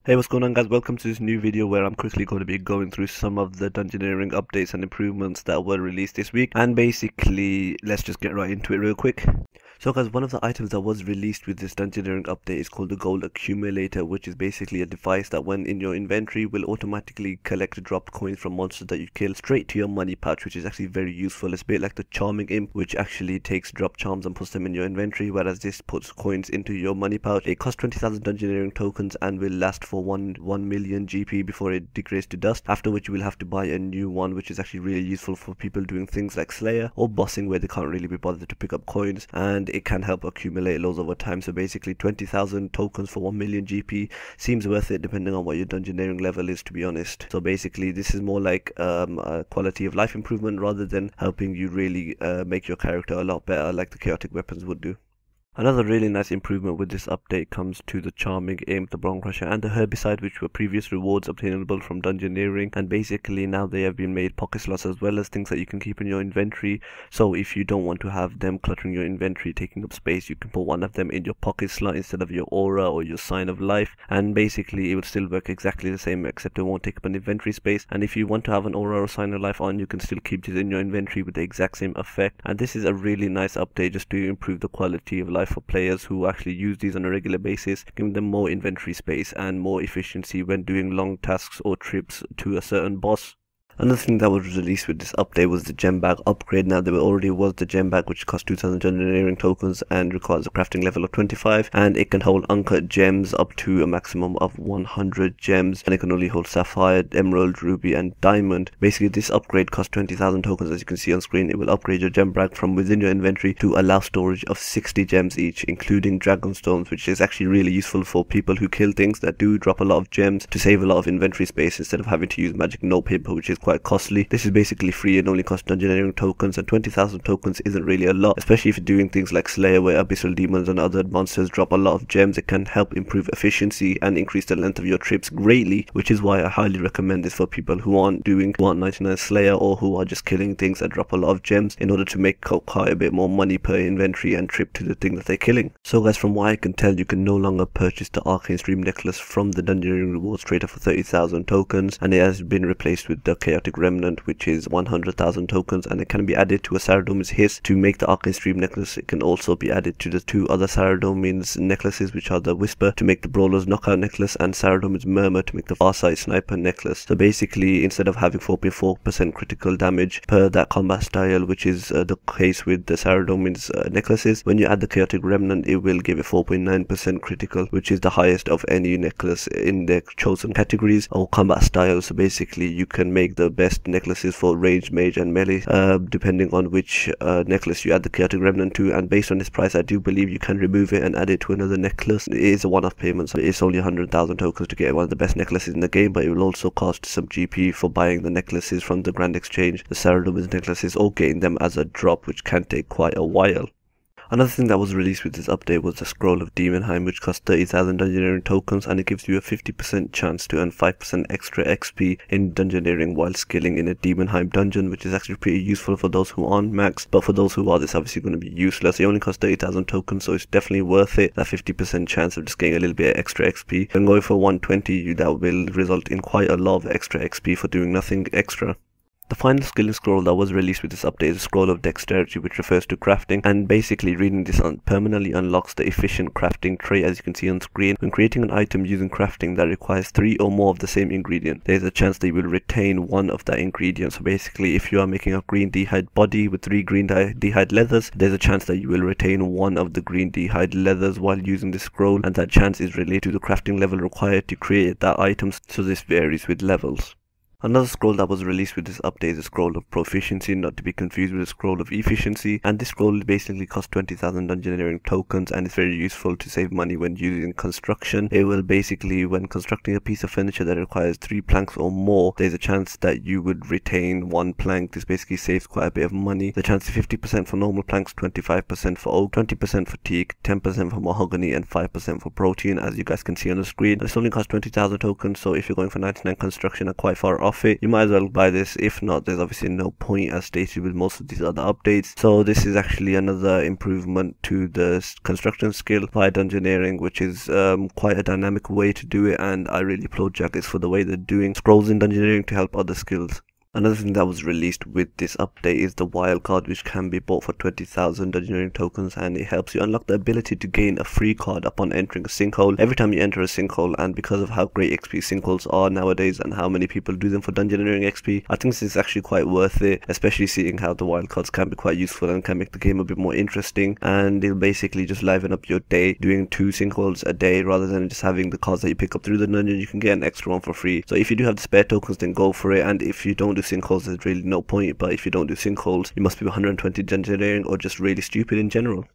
Hey, what's going on, guys? Welcome to this new video where I'm quickly going to be going through some of the Dungeoneering updates and improvements that were released this week, and basically let's just get right into it real quick. So guys, one of the items that was released with this Dungeoneering update is called the Gold Accumulator, which is basically a device that when in your inventory will automatically collect dropped coins from monsters that you kill straight to your money pouch, which is actually very useful. It's a bit like the Charming Imp, which actually takes drop charms and puts them in your inventory, whereas this puts coins into your money pouch. It costs 20,000 Dungeoneering tokens and will last for 1 million GP before it degrades to dust, after which you will have to buy a new one, which is actually really useful for people doing things like Slayer or bossing where they can't really be bothered to pick up coins, and it can help accumulate loads over time. So basically 20,000 tokens for 1 million GP seems worth it depending on what your Dungeoneering level is, to be honest. So basically this is more like a quality of life improvement rather than helping you really make your character a lot better like the chaotic weapons would do. Another really nice improvement with this update comes to the Charming Imp, the Bone Crusher, and the Herbicide, which were previous rewards obtainable from Dungeoneering, and basically now they have been made pocket slots as well as things that you can keep in your inventory. So if you don't want to have them cluttering your inventory, taking up space, you can put one of them in your pocket slot instead of your aura or your sign of life, and basically it will still work exactly the same except it won't take up an inventory space. And if you want to have an aura or sign of life on, you can still keep it in your inventory with the exact same effect. And this is a really nice update just to improve the quality of life for players who actually use these on a regular basis, giving them more inventory space and more efficiency when doing long tasks or trips to a certain boss. Another thing that was released with this update was the gem bag upgrade. Now there already was the gem bag, which costs 2,000 Dungeoneering tokens and requires a crafting level of 25, and it can hold uncut gems up to a maximum of 100 gems, and it can only hold sapphire, emerald, ruby and diamond. Basically this upgrade costs 20,000 tokens. As you can see on screen, it will upgrade your gem bag from within your inventory to allow storage of 60 gems each, including dragon stones, which is actually really useful for people who kill things that do drop a lot of gems to save a lot of inventory space instead of having to use magic note paper, which is quite costly. This is basically free and only costs Dungeoneering tokens, and 20,000 tokens isn't really a lot, especially if you're doing things like Slayer where abyssal demons and other monsters drop a lot of gems. It can help improve efficiency and increase the length of your trips greatly, which is why I highly recommend this for people who aren't doing 199 Slayer or who are just killing things that drop a lot of gems in order to make quite a bit more money per inventory and trip to the thing that they're killing. So guys, from what I can tell, you can no longer purchase the Arcane Stream necklace from the Dungeoneering rewards trader for 30,000 tokens, and it has been replaced with the Chaotic Remnant, which is 100,000 tokens, and it can be added to a Saradomin's Hiss to make the Arcane Stream necklace. It can also be added to the two other Saradomin's necklaces, which are the Whisper to make the Brawler's Knockout necklace and Saradomin's Murmur to make the Farsight Sniper necklace. So basically instead of having 4.4% critical damage per that combat style, which is the case with the Saradomin's necklaces, when you add the Chaotic Remnant it will give it 4.9% critical, which is the highest of any necklace in their chosen categories or combat styles. So basically you can make the best necklaces for ranged, mage and melee depending on which necklace you add the Chaotic Remnant to, and based on this price I do believe you can remove it and add it to another necklace. It is a one-off payment, so it's only 100,000 tokens to get one of the best necklaces in the game, but it will also cost some GP for buying the necklaces from the Grand Exchange, the Saradomin's necklaces, or getting them as a drop, which can take quite a while. Another thing that was released with this update was the Scroll of Demonheim, which costs 30,000 Dungeoneering tokens, and it gives you a 50% chance to earn 5% extra XP in Dungeoneering while skilling in a Demonheim dungeon, which is actually pretty useful for those who aren't maxed, but for those who are, it's obviously going to be useless. It only costs 30,000 tokens, so it's definitely worth it, that 50% chance of just getting a little bit of extra XP. And going for 120, that will result in quite a lot of extra XP for doing nothing extra. The final skilling scroll that was released with this update is the Scroll of Dexterity, which refers to crafting, and basically reading this permanently unlocks the efficient crafting trait. As you can see on screen, when creating an item using crafting that requires 3 or more of the same ingredient, there is a chance that you will retain one of that ingredient. So basically if you are making a green d'hide body with 3 green d'hide leathers, there's a chance that you will retain one of the green d'hide leathers while using this scroll, and that chance is related to the crafting level required to create that item, so this varies with levels. Another scroll that was released with this update is the Scroll of Proficiency, not to be confused with the Scroll of Efficiency, and this scroll basically costs 20,000 Dungeoneering tokens and is very useful to save money when using construction. It will basically, when constructing a piece of furniture that requires 3 planks or more, there's a chance that you would retain 1 plank. This basically saves quite a bit of money. The chance is 50% for normal planks, 25% for oak, 20% for teak, 10% for mahogany and 5% for protein, as you guys can see on the screen. This only costs 20,000 tokens, so if you're going for 99 construction are quite far off. off it, you might as well buy this. If not, there's obviously no point, as stated with most of these other updates. So this is actually another improvement to the construction skill via Dungeoneering, which is quite a dynamic way to do it, and I really applaud Jagex for the way they're doing scrolls in Dungeoneering to help other skills. Another thing that was released with this update is the Wildcard, which can be bought for 20,000 Dungeoneering tokens, and it helps you unlock the ability to gain a free card upon entering a sinkhole every time you enter a sinkhole. And because of how great XP sinkholes are nowadays and how many people do them for Dungeoneering XP, I think this is actually quite worth it, especially seeing how the Wildcards can be quite useful and can make the game a bit more interesting. And it'll basically just liven up your day doing 2 sinkholes a day rather than just having the cards that you pick up through the dungeon. You can get an extra one for free. So if you do have the spare tokens, then go for it. And if you don't do sinkholes, there's really no point. But if you don't do sinkholes, you must be 120 Dungeoneering or just really stupid in general.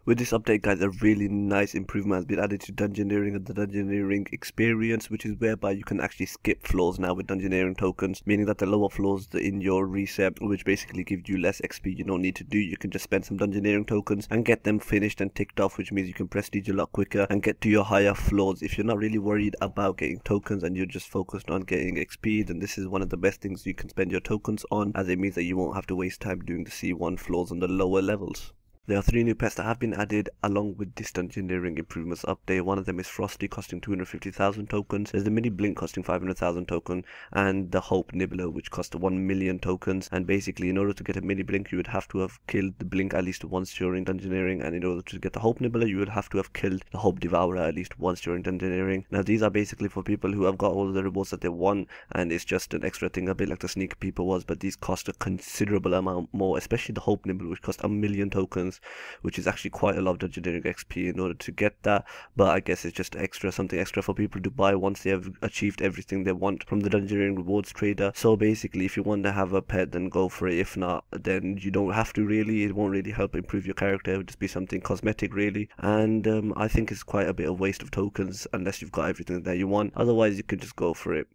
With this update, guys, a really nice improvement has been added to Dungeoneering and the Dungeoneering experience, which is whereby you can actually skip floors now with Dungeoneering tokens, meaning that the lower floors in your reset, which basically give you less XP you don't need to do, you can just spend some Dungeoneering tokens and get them finished and ticked off, which means you can prestige a lot quicker and get to your higher floors. If you're not really worried about getting tokens and you're just focused on getting XP, then this is one of the best things you can spend your tokens on, as it means that you won't have to waste time doing the C1 floors on the lower levels. There are 3 new pets that have been added along with this Dungeoneering improvements update. One of them is Frosty, costing 250,000 tokens. There's the Mini Blink costing 500,000 tokens, and the Hope Nibbler, which cost 1 million tokens. And basically, in order to get a Mini Blink, you would have to have killed the Blink at least once during Dungeoneering, and in order to get the Hope Nibbler, you would have to have killed the Hope Devourer at least once during Dungeoneering. Now, these are basically for people who have got all the rewards that they want, and it's just an extra thing, a bit like the Sneaker Peeper was, but these cost a considerable amount more, especially the Hope Nibbler, which cost 1 million tokens, which is actually quite a lot of Dungeoneering XP in order to get that. But I guess it's just something extra for people to buy once they have achieved everything they want from the Dungeoneering rewards trader. So basically, if you want to have a pet, then go for it. If not, then you don't have to really. It won't really help improve your character. It would just be something cosmetic really, and I think it's quite a bit of waste of tokens unless you've got everything that you want. Otherwise, you can just go for it.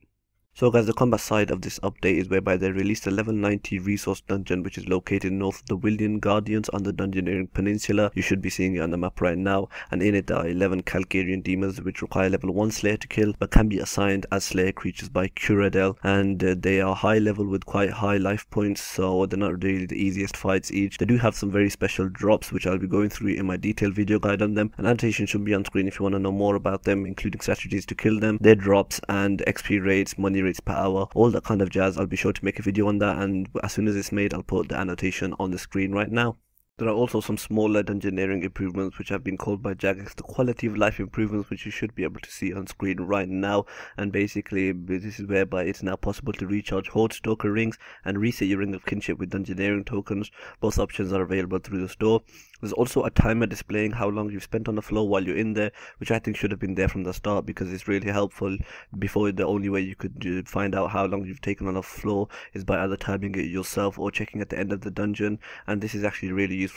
So guys, the combat side of this update is whereby they released a level 90 resource dungeon, which is located north of the Willian Guardians on the Dungeoneering Peninsula. You should be seeing it on the map right now, and in it there are 11 kal'gerion demons which require level 1 Slayer to kill, but can be assigned as Slayer creatures by Curadel, and they are high level with quite high life points, so they're not really the easiest fights each. They do have some very special drops, which I'll be going through in my detailed video guide on them. An annotation should be on screen if you want to know more about them, including strategies to kill them, their drops, and XP rates, money rates per hour, all that kind of jazz. I'll be sure to make a video on that, and as soon as it's made, I'll put the annotation on the screen right now. There are also some smaller Dungeoneering improvements which have been called by Jagex the quality of life improvements, which you should be able to see on screen right now. And basically, this is whereby it's now possible to recharge Horde Stalker rings and reset your Ring of Kinship with Dungeoneering tokens. Both options are available through the store. There's also a timer displaying how long you've spent on the floor while you're in there, which I think should have been there from the start, because it's really helpful. Before, the only way you could find out how long you've taken on a floor is by either timing it yourself or checking at the end of the dungeon, and this is actually really useful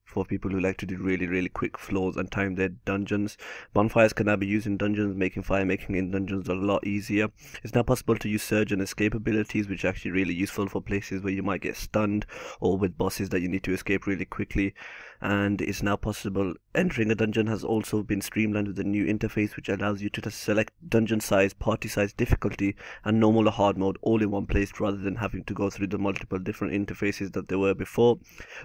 for people who like to do really quick floors and time their dungeons. Bonfires can now be used in dungeons, making fire-making in dungeons a lot easier. It's now possible to use surge and escape abilities, which are actually really useful for places where you might get stunned or with bosses that you need to escape really quickly. And it's now possible. Entering a dungeon has also been streamlined with a new interface, which allows you to select dungeon size, party size, difficulty, and normal or hard mode all in one place, rather than having to go through the multiple different interfaces that there were before.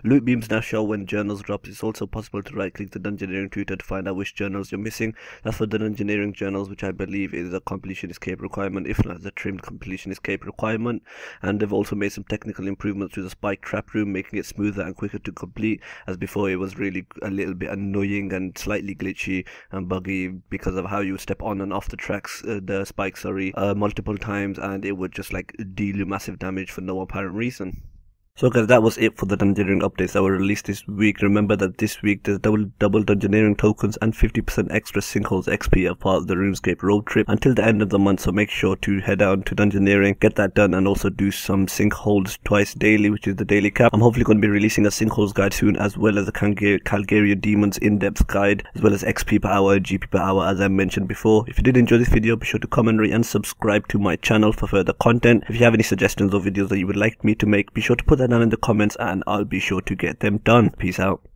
Loot beams now show when journals drop. It's also possible to right click the Dungeoneering tutor to find out which journals you're missing. That's for the Dungeoneering journals, which I believe is a completion escape requirement, if not the trimmed completion escape requirement. And they've also made some technical improvements to the spike trap room, making it smoother and quicker to complete, as before it was really a little bit annoying and slightly glitchy and buggy because of how you step on and off the tracks, the spikes, multiple times, and it would just like deal you massive damage for no apparent reason. So guys, that was it for the Dungeoneering updates that were released this week. Remember that this week there's double Dungeoneering tokens and 50% extra sinkholes XP as part of the RuneScape road trip until the end of the month, so make sure to head down to Dungeoneering, get that done, and also do some sinkholes twice daily, which is the daily cap. I'm hopefully going to be releasing a sinkholes guide soon, as well as a kal'gerion demons in-depth guide, as well as XP per hour, GP per hour, as I mentioned before. If you did enjoy this video, be sure to comment, rate, and subscribe to my channel for further content. If you have any suggestions or videos that you would like me to make, be sure to put that down in the comments and I'll be sure to get them done. Peace out.